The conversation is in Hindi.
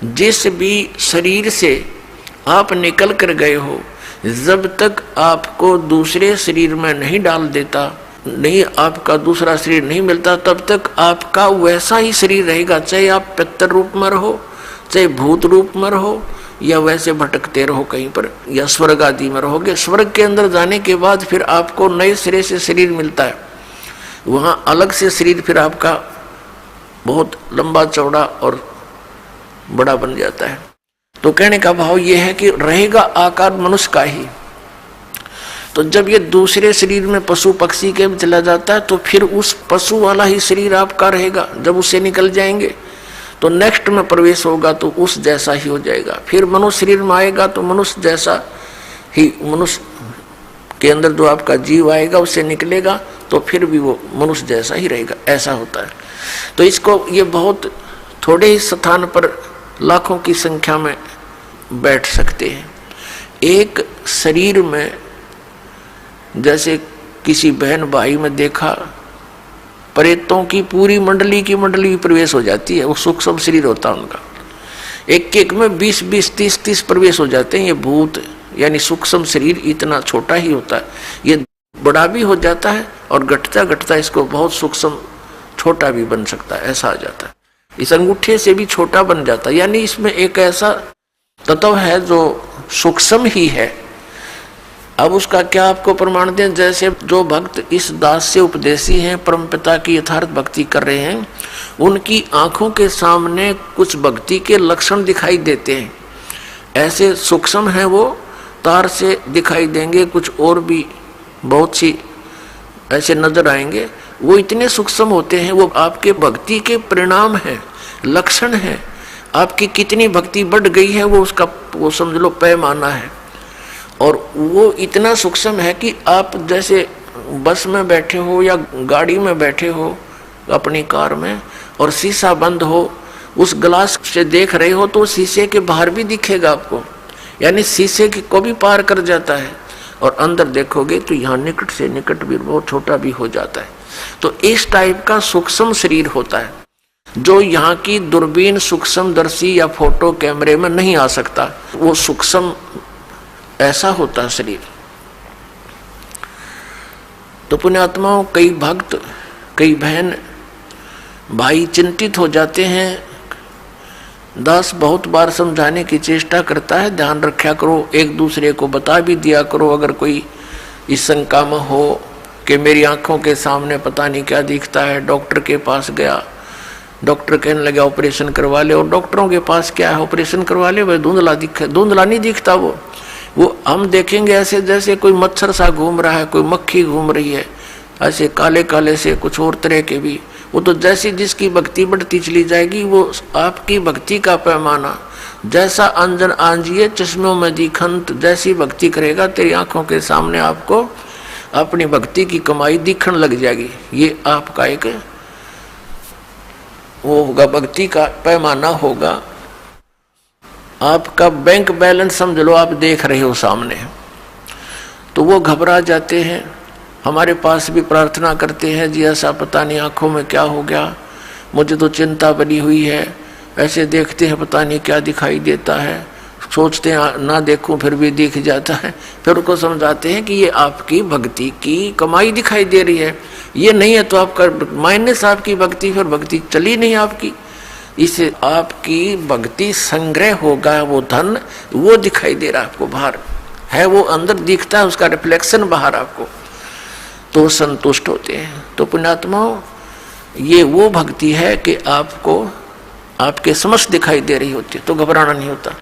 जिस भी शरीर से आप निकल कर गए हो, जब तक आपको दूसरे शरीर में नहीं डाल देता, नहीं आपका दूसरा शरीर नहीं मिलता, तब तक आपका वैसा ही शरीर रहेगा। चाहे आप पितर रूप में रहो, चाहे भूत रूप में रहो, या वैसे भटकते रहो कहीं पर, या स्वर्ग आदि में रहोगे। स्वर्ग के अंदर जाने के बाद फिर आपको नए सिरे से शरीर मिलता है, वहां अलग से शरीर फिर आपका बहुत लंबा चौड़ा और बड़ा बन जाता है। तो कहने का भाव यह है कि रहेगा आकार मनुष्य का ही। तो जब ये दूसरे शरीर में पशु पक्षी के चला जाता है, तो फिर उस पशु वाला ही शरीर आपका रहेगा। जब उससे निकल जाएंगे तो नेक्स्ट में प्रवेश होगा तो उस जैसा ही हो जाएगा। फिर मनुष्य शरीर में आएगा तो मनुष्य जैसा ही, मनुष्य के अंदर जो आपका जीव आएगा उससे निकलेगा तो फिर भी वो मनुष्य जैसा ही रहेगा। ऐसा होता है। तो इसको ये बहुत थोड़े ही स्थान पर लाखों की संख्या में बैठ सकते हैं। एक शरीर में जैसे किसी बहन भाई में देखा, प्रेतों की पूरी मंडली की मंडली प्रवेश हो जाती है। वो सूक्ष्म शरीर होता है उनका, एक एक में 20-20, 30-30 प्रवेश हो जाते हैं। ये भूत यानी सूक्ष्म शरीर इतना छोटा ही होता है, ये बड़ा भी हो जाता है और घटता घटता इसको बहुत सूक्ष्म छोटा भी बन सकता है। ऐसा आ जाता है, इस अंगूठे से भी छोटा बन जाता है। यानी इसमें एक ऐसा तत्व है जो सूक्ष्म ही है। अब उसका क्या आपको प्रमाण दें? जैसे जो भक्त इस दास से उपदेशी हैं, परमपिता की यथार्थ भक्ति कर रहे हैं, उनकी आंखों के सामने कुछ भक्ति के लक्षण दिखाई देते हैं। ऐसे सूक्ष्म हैं वो, तार से दिखाई देंगे, कुछ और भी बहुत सी ऐसे नजर आएंगे। वो इतने सूक्ष्म होते हैं, वो आपके भक्ति के परिणाम हैं, लक्षण हैं। आपकी कितनी भक्ति बढ़ गई है वो उसका वो समझ लो पैमाना है। और वो इतना सूक्ष्म है कि आप जैसे बस में बैठे हो या गाड़ी में बैठे हो अपनी कार में, और शीशा बंद हो, उस ग्लास से देख रहे हो तो शीशे के बाहर भी दिखेगा आपको, यानी शीशे को भी पार कर जाता है। और अंदर देखोगे तो यहाँ निकट से निकट भी बहुत छोटा भी हो जाता है। तो इस टाइप का सूक्ष्म शरीर होता है जो यहाँ की दूरबीन सूक्ष्मदर्शी या फोटो कैमरे में नहीं आ सकता। वो सूक्ष्म ऐसा होता है शरीर। तो पुण्यात्माओं, कई भक्त, कई बहन भाई चिंतित हो जाते हैं। दास बहुत बार समझाने की चेष्टा करता है, ध्यान रखा करो, एक दूसरे को बता भी दिया करो। अगर कोई इस शंका में हो कि मेरी आंखों के सामने पता नहीं क्या दिखता है, डॉक्टर के पास गया, डॉक्टर कहने लगा ऑपरेशन करवा ले, और डॉक्टरों के पास क्या है, ऑपरेशन करवा ले, वह धुंधला दिखे, धुंधला नहीं दिखता। वो हम देखेंगे ऐसे जैसे कोई मच्छर सा घूम रहा है, कोई मक्खी घूम रही है, ऐसे काले काले से कुछ और तरह के भी। वो तो जैसी जिसकी भक्ति बढ़ती चली जाएगी, वो आपकी भक्ति का पैमाना जैसा अंजन आंजिए चश्मों में दिखंत, जैसी भक्ति करेगा तेरी आंखों के सामने आपको अपनी भक्ति की कमाई दिखने लग जाएगी। ये आपका एक वो होगा, भक्ति का पैमाना होगा। आपका बैंक बैलेंस समझ लो आप देख रहे हो सामने, तो वो घबरा जाते हैं, हमारे पास भी प्रार्थना करते हैं, जी ऐसा पता नहीं आंखों में क्या हो गया, मुझे तो चिंता बनी हुई है। ऐसे देखते हैं पता नहीं क्या दिखाई देता है, सोचते हैं ना देखूं फिर भी दिख जाता है। फिर उनको समझाते हैं कि ये आपकी भक्ति की कमाई दिखाई दे रही है, ये नहीं है तो आपका माइनस आपकी भक्ति, फिर भक्ति चली नहीं आपकी। इससे आपकी भक्ति संग्रह होगा, वो धन वो दिखाई दे रहा है आपको, बाहर है वो अंदर दिखता है, उसका रिफ्लेक्शन बाहर आपको, तो संतुष्ट होते हैं। तो पुण्यात्माओं, ये वो भक्ति है कि आपको आपके समक्ष दिखाई दे रही होती है, तो घबराना नहीं होता।